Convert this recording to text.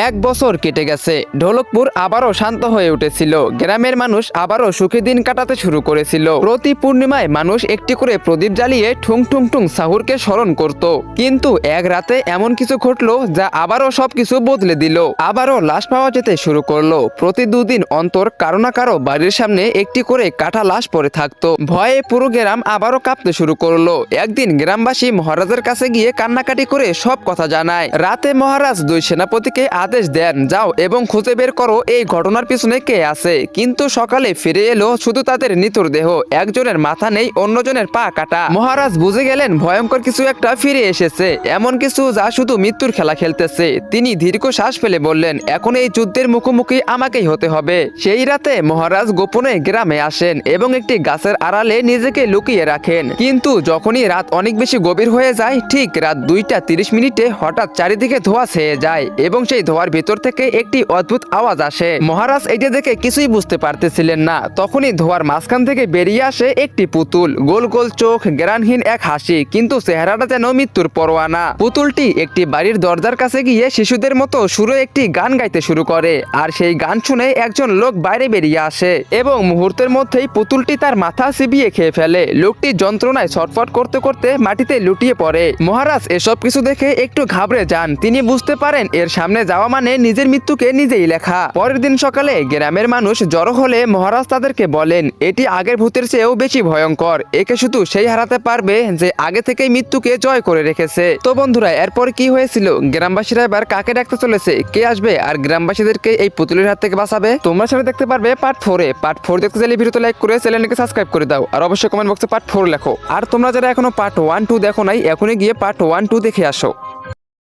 এক বছর কেটে গেছে। ঢোলকপুর আবারও শান্ত হয়ে উঠেছিল। গ্রামের মানুষ আবারও সুখী দিন কাটাতে শুরু করেছিল। প্রতি পূর্ণিমায় মানুষ একটি করে প্রদীপ জ্বালিয়ে ঠুং ঠুং ঠুং সাহুরকে স্মরণ করত। কিন্তু এক রাতে এমন কিছু ঘটলো যা আবারও সবকিছু বদলে দিল। আবারও লাশ পাওয়া যেতে শুরু করলো। প্রতি দুদিন অন্তর কারো না কারো বাড়ির সামনে একটি করে কাটা লাশ পড়ে থাকতো। ভয়ে পুরো গ্রাম আবারও কাঁপতে শুরু করলো। একদিন গ্রামবাসী মহারাজের কাছে গিয়ে কান্নাকাটি করে সব কথা জানায়। রাতে মহারাজ দুই সেনাপতিকে আদেশ দেন, যাও এবং খুঁজে বের করো এই ঘটনার পিছনে কে আছে। কিন্তু সকালে ফিরে এলো শুধু তাদের নিথর দেহ। একজনের মাথা নেই, অন্যজনের পা কাটা। মহারাজ বুঝে গেলেন ভয়ঙ্কর কিছু একটা ফিরে এসেছে, এমন কিছু যা শুধু মৃত্যুর খেলা খেলতেছে। তিনি দীর্ঘ শ্বাস ফেলে বললেন, এখন এই যুদ্ধের মুখোমুখি আমাকেই হতে হবে। সেই রাতে মহারাজ গোপনে গ্রামে আসেন এবং একটি গাছের আড়ালে নিজেকে লুকিয়ে রাখেন। কিন্তু যখনই রাত অনেক বেশি গভীর হয়ে যায়, ঠিক রাত 2:30 হঠাৎ চারিদিকে ধোঁয়া ছেয়ে যায় এবং সেই ধোঁয়ার ভিতর থেকে একটি অদ্ভুত আওয়াজ আসে। মহারাজ এটা দেখে কিছুই বুঝতে পারতেছিলেন না। তখনই ধোঁয়ার মাঝখান থেকে বেরিয়ে আসে একটি পুতুল, গোল গোল চোখ, জ্ঞানহীন এক হাসি, কিন্তু চেহারাটা যেন মৃত্যুর পরোয়ানা। পুতুলটি একটি বাড়ির দরজার কাছে গিয়ে শিশুদের মতো সুরে একটি গান গাইতে শুরু করে। আর সেই গান শুনে একজন লোক বাইরে বেরিয়ে আসে এবং মুহূর্তের মধ্যেই পুতুলটি তার মাথা চিবিয়ে খেয়ে ফেলে। লোকটি যন্ত্রণায় ছটফট করতে করতে মাটিতে লুটিয়ে পড়ে। মহারাজ এসব কিছু দেখে একটু ঘাবড়ে যান। তিনি বুঝতে পারেন এর সামনে যাওয়া মানে নিজের মৃত্যুকে নিজেই লেখা। পরের দিন সকালে গ্রামের মানুষ জড়ো হলে মহারাজ তাদেরকে বলেন, এটি আগের ভূতের চেয়েও বেশি ভয়ঙ্কর। একে শুধু সেই হারাতে পারবে যে আগে থেকেই মৃত্যুকে জয় করে রেখেছে। তো বন্ধুরা, এরপর কি হয়েছিল? গ্রামবাসীরা এবার কাকে ডাকতে চলেছে? কে আসবে আর গ্রামবাসীদেরকে এই পুতুলের হাত থেকে বাঁচাবে? তোমরা সেটা দেখতে পারবে পার্ট 4-এ। পার্ট 4 দেখতে চাইলে ভিডিওতে লাইক করে চ্যানেলটিকে সাবস্ক্রাইব করে দাও। আর অবশ্যই কমেন্ট বক্সে পার্ট 4 লেখো। আর তোমরা যারা এখনো পার্ট 1-2 দেখো নাই, এখনই গিয়ে পার্ট 1-2 দেখে আসো।